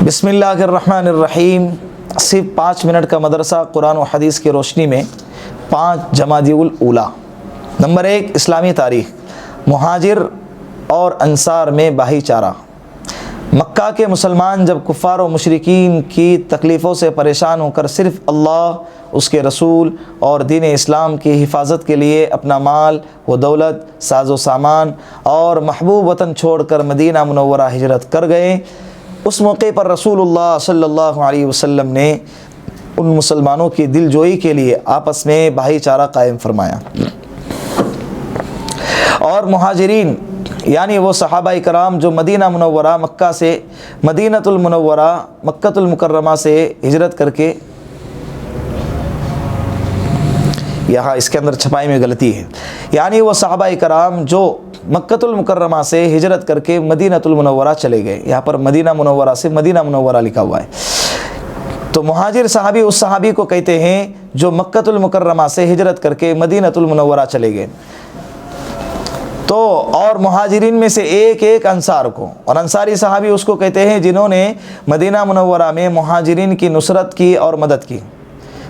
بسم اللہ الرحمن الرحیم۔ صرف 5 منٹ کا مدرسہ قرآن و حدیث کی روشنی میں 5 جمادی الاولیٰ۔ نمبر 1، اسلامی تاریخ۔ مہاجر اور انصار میں بھائی چارہ۔ مکہ کے مسلمان جب کفار و مشرکین کی تکلیفوں سے پریشان ہو کر صرف اللہ، اس کے رسول اور دین اسلام کی حفاظت کے لیے اپنا مال و دولت، ساز و سامان اور محبوب وطن چھوڑ کر مدینہ منورہ ہجرت کر گئے، اس موقع پر رسول اللہ صلی اللہ علیہ وسلم نے ان مسلمانوں کی دل جوئی کے لیے آپس میں بھائی چارہ قائم فرمایا، اور مہاجرین یعنی وہ صحابہ کرام جو مدینہ منورہ مکہ سے مدینۃ المنورہ مکۃ المکرمہ سے ہجرت کر کے، یہاں اس کے اندر چھپائی میں غلطی ہے، یعنی وہ صحابہ کرام جو مکۃ المکرمہ سے ہجرت کر کے مدینۃ المنورہ چلے گئے، یہاں پر مدینہ منورہ سے مدینہ منورہ لکھا ہوا ہے، تو مہاجر صحابی اس صحابی کو کہتے ہیں جو مکۃ المکرمہ سے ہجرت کر کے مدینۃ المنورہ چلے گئے، تو اور مہاجرین میں سے ایک انصار کو، اور انصاری صحابی اس کو کہتے ہیں جنہوں نے مدینہ منورہ میں مہاجرین کی نصرت کی اور مدد کی۔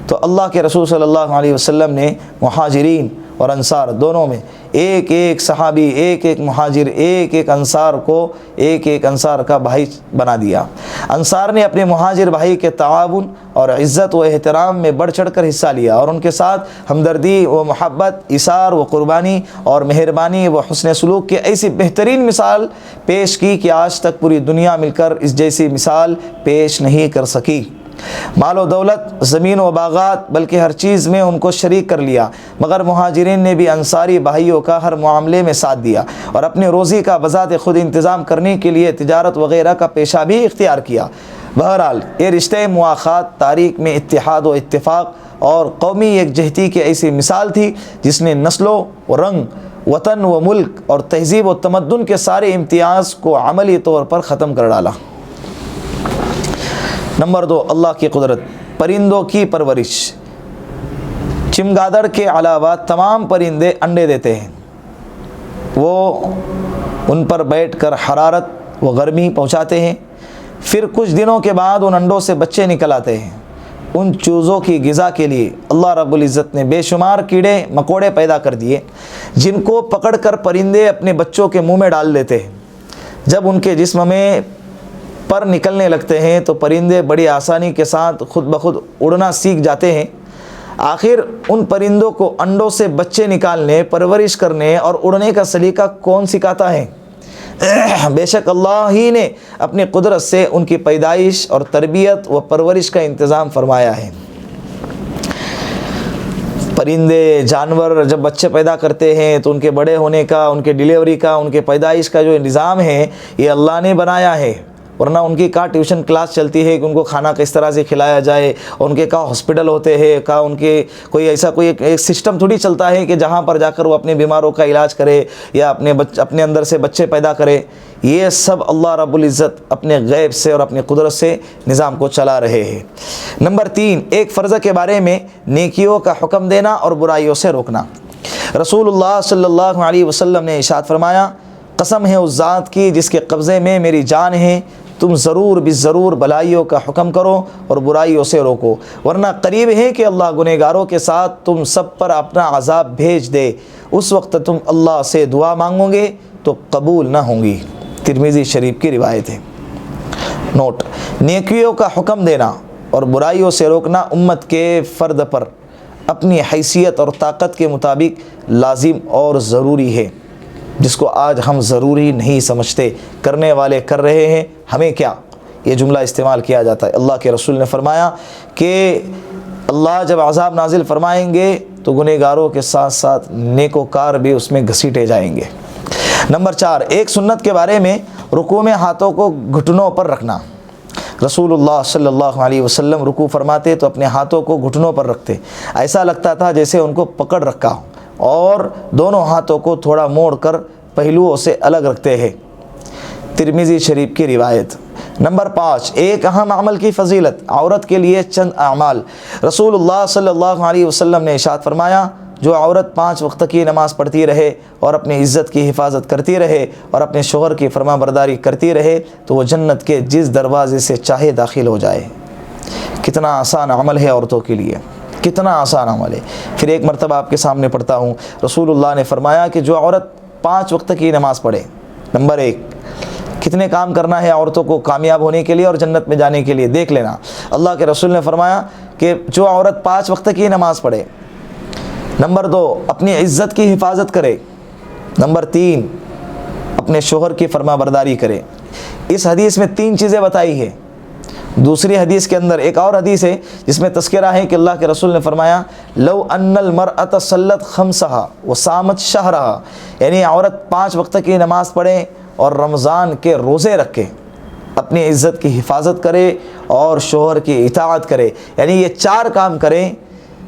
تو اللہ کے رسول صلی اللہ علیہ وسلم نے مہاجرین اور انصار دونوں میں ایک صحابی، ایک مہاجر، ایک انصار کو ایک انصار کا بھائی بنا دیا۔ انصار نے اپنے مہاجر بھائی کے تعاون اور عزت و احترام میں بڑھ چڑھ کر حصہ لیا، اور ان کے ساتھ ہمدردی و محبت، ایثار و قربانی اور مہربانی و حسن سلوک کی ایسی بہترین مثال پیش کی کہ آج تک پوری دنیا مل کر اس جیسی مثال پیش نہیں کر سکی۔ مال و دولت، زمین و باغات، بلکہ ہر چیز میں ان کو شریک کر لیا، مگر مہاجرین نے بھی انصاری بھائیوں کا ہر معاملے میں ساتھ دیا اور اپنے روزی کا بذات خود انتظام کرنے کے لیے تجارت وغیرہ کا پیشہ بھی اختیار کیا۔ بہرحال یہ رشتے مواخات تاریخ میں اتحاد و اتفاق اور قومی یکجہتی کی ایسی مثال تھی جس نے نسلوں و رنگ، وطن و ملک اور تہذیب و تمدن کے سارے امتیاز کو عملی طور پر ختم کر ڈالا۔ نمبر 2، اللہ کی قدرت۔ پرندوں کی پرورش۔ چمگادڑ کے علاوہ تمام پرندے انڈے دیتے ہیں، وہ ان پر بیٹھ کر حرارت و گرمی پہنچاتے ہیں، پھر کچھ دنوں کے بعد ان انڈوں سے بچے نکل آتے ہیں۔ ان چوزوں کی غذا کے لیے اللہ رب العزت نے بے شمار کیڑے مکوڑے پیدا کر دیے جن کو پکڑ کر پرندے اپنے بچوں کے منہ میں ڈال دیتے ہیں۔ جب ان کے جسم میں پر نکلنے لگتے ہیں تو پرندے بڑی آسانی کے ساتھ خود بخود اڑنا سیکھ جاتے ہیں۔ آخر ان پرندوں کو انڈوں سے بچے نکالنے، پرورش کرنے اور اڑنے کا سلیقہ کون سکھاتا ہے؟ بے شک اللہ ہی نے اپنی قدرت سے ان کی پیدائش اور تربیت و پرورش کا انتظام فرمایا ہے۔ پرندے جانور جب بچے پیدا کرتے ہیں تو ان کے بڑے ہونے کا، ان کے ڈیلیوری کا، ان کے پیدائش کا جو نظام ہے یہ اللہ نے بنایا ہے، ورنہ ان کی کہاں ٹیوشن کلاس چلتی ہے کہ ان کو کھانا کس طرح سے کھلایا جائے، اور ان کے کہاں ہاسپٹل ہوتے ہیں، کہاں ان کے کوئی ایسا کوئی ایک سسٹم تھوڑی چلتا ہے کہ جہاں پر جا کر وہ اپنے بیماروں کا علاج کرے یا اپنے اندر سے بچے پیدا کرے۔ یہ سب اللہ رب العزت اپنے غیب سے اور اپنی قدرت سے نظام کو چلا رہے ہیں۔ نمبر 3، ایک فرض کے بارے میں نیکیوں کا حکم دینا اور برائیوں سے روکنا۔ رسول اللہ صلی اللہ علیہ وسلم نے ارشاد فرمایا، قسم ہے اس ذات کی جس کے قبضے میں میری جان ہے، تم ضرور بالضرور بھلائیوں کا حکم کرو اور برائیوں سے روکو، ورنہ قریب ہے کہ اللہ گنہگاروں کے ساتھ تم سب پر اپنا عذاب بھیج دے، اس وقت تم اللہ سے دعا مانگو گے تو قبول نہ ہوں گی۔ ترمذی شریف کی روایت ہے۔ نوٹ: نیکیوں کا حکم دینا اور برائیوں سے روکنا امت کے فرد پر اپنی حیثیت اور طاقت کے مطابق لازم اور ضروری ہے، جس کو آج ہم ضروری نہیں سمجھتے، کرنے والے کر رہے ہیں، ہمیں کیا، یہ جملہ استعمال کیا جاتا ہے۔ اللہ کے رسول نے فرمایا کہ اللہ جب عذاب نازل فرمائیں گے تو گنہگاروں کے ساتھ ساتھ نیکوکار بھی اس میں گھسیٹے جائیں گے۔ نمبر 4، ایک سنت کے بارے میں رکوع میں ہاتھوں کو گھٹنوں پر رکھنا۔ رسول اللہ صلی اللہ علیہ وسلم رکوع فرماتے تو اپنے ہاتھوں کو گھٹنوں پر رکھتے، ایسا لگتا تھا جیسے ان کو پکڑ رکھا ہو، اور دونوں ہاتھوں کو تھوڑا موڑ کر پہلوؤں سے الگ رکھتے ہیں۔ ترمذی شریف کی روایت۔ نمبر 5، ایک اہم عمل کی فضیلت، عورت کے لیے چند اعمال۔ رسول اللہ صلی اللہ علیہ وسلم نے ارشاد فرمایا، جو عورت 5 وقت کی نماز پڑھتی رہے اور اپنی عزت کی حفاظت کرتی رہے اور اپنے شوہر کی فرما برداری کرتی رہے تو وہ جنت کے جس دروازے سے چاہے داخل ہو جائے۔ کتنا آسان عمل ہے عورتوں کے لیے، کتنا آسان عمل ہے۔ پھر ایک مرتبہ آپ کے سامنے پڑھتا ہوں، رسول اللہ نے فرمایا کہ جو عورت 5 وقت کی نماز پڑھے، نمبر 1 کتنے کام کرنا ہے عورتوں کو کامیاب ہونے کے لیے اور جنت میں جانے کے لیے، دیکھ لینا۔ اللہ کے رسول نے فرمایا کہ جو عورت 5 وقت کی نماز پڑھے، نمبر 2 اپنی عزت کی حفاظت کرے، نمبر 3 اپنے شوہر کی فرما برداری کرے۔ اس حدیث میں 3 چیزیں بتائی ہے۔ دوسری حدیث کے اندر ایک اور حدیث ہے جس میں تذکرہ ہے کہ اللہ کے رسول نے فرمایا لو ان المرأة صلت خمسہا وصامت شہرہا، یعنی عورت 5 وقت کی نماز پڑھے اور رمضان کے روزے رکھے، اپنی عزت کی حفاظت کرے اور شوہر کی اطاعت کرے، یعنی یہ 4 کام کریں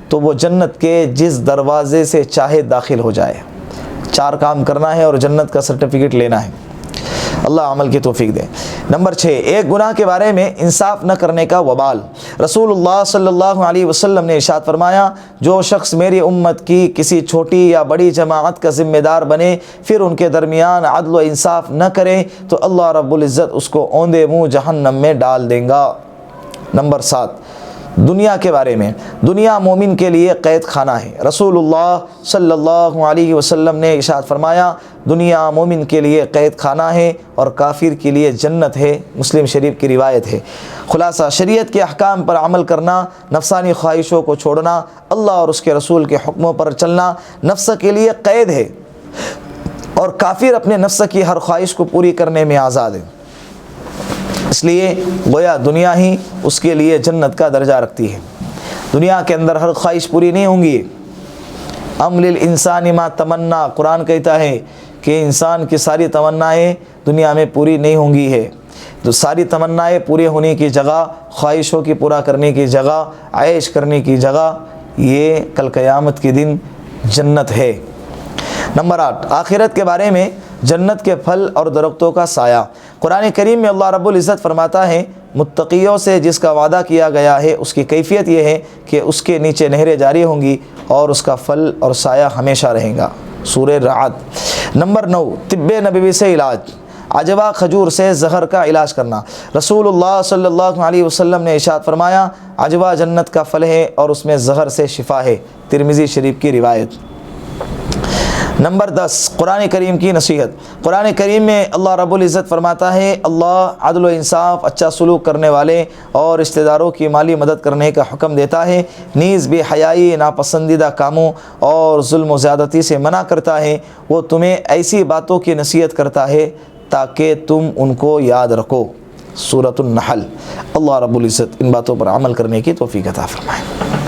تو وہ جنت کے جس دروازے سے چاہے داخل ہو جائے۔ 4 کام کرنا ہے اور جنت کا سرٹیفکیٹ لینا ہے۔ اللہ عمل کی توفیق دے۔ نمبر 6 ایک گناہ کے بارے میں انصاف نہ کرنے کا وبال۔ رسول اللہ صلی اللہ علیہ وسلم نے ارشاد فرمایا جو شخص میری امت کی کسی چھوٹی یا بڑی جماعت کا ذمہ دار بنے پھر ان کے درمیان عدل و انصاف نہ کرے تو اللہ رب العزت اس کو اوندے منہ جہنم میں ڈال دیں گا۔ نمبر 7 دنیا کے بارے میں، دنیا مومن کے لیے قید خانہ ہے۔ رسول اللہ صلی اللہ علیہ وسلم نے ارشاد فرمایا دنیا مومن کے لیے قید خانہ ہے اور کافر کے لیے جنت ہے۔ مسلم شریف کی روایت ہے۔ خلاصہ شریعت کے احکام پر عمل کرنا، نفسانی خواہشوں کو چھوڑنا، اللہ اور اس کے رسول کے حکموں پر چلنا نفس کے لیے قید ہے، اور کافر اپنے نفس کی ہر خواہش کو پوری کرنے میں آزاد ہے۔ اس لیے گویا دنیا ہی اس کے لیے جنت کا درجہ رکھتی ہے۔ دنیا کے اندر ہر خواہش پوری نہیں ہوں گی۔ ام للانسان ما تمنا، قرآن کہتا ہے کہ انسان کی ساری تمنائیں دنیا میں پوری نہیں ہوں گی ہے۔ تو ساری تمنائیں پوری ہونے کی جگہ، خواہشوں کی پورا کرنے کی جگہ، عیش کرنے کی جگہ یہ کل قیامت کے دن جنت ہے۔ نمبر 8 آخرت کے بارے میں جنت کے پھل اور درختوں کا سایہ۔ قرآن کریم میں اللہ رب العزت فرماتا ہے متقیوں سے جس کا وعدہ کیا گیا ہے اس کی کیفیت یہ ہے کہ اس کے نیچے نہریں جاری ہوں گی اور اس کا پھل اور سایہ ہمیشہ رہیں گا۔ سورہ رعد۔ نمبر 9 طب نبوی سے علاج، عجوہ کھجور سے زہر کا علاج کرنا۔ رسول اللہ صلی اللہ علیہ وسلم نے ارشاد فرمایا عجوہ جنت کا پھل ہے اور اس میں زہر سے شفا ہے۔ ترمذی شریف کی روایت۔ نمبر 10 قرآن کریم کی نصیحت۔ قرآن کریم میں اللہ رب العزت فرماتا ہے اللہ عدل و انصاف، اچھا سلوک کرنے والے اور رشتہ داروں کی مالی مدد کرنے کا حکم دیتا ہے، نیز بے حیائی، ناپسندیدہ کاموں اور ظلم و زیادتی سے منع کرتا ہے۔ وہ تمہیں ایسی باتوں کی نصیحت کرتا ہے تاکہ تم ان کو یاد رکھو۔ سورۃ النحل۔ اللہ رب العزت ان باتوں پر عمل کرنے کی توفیق عطا فرمائے۔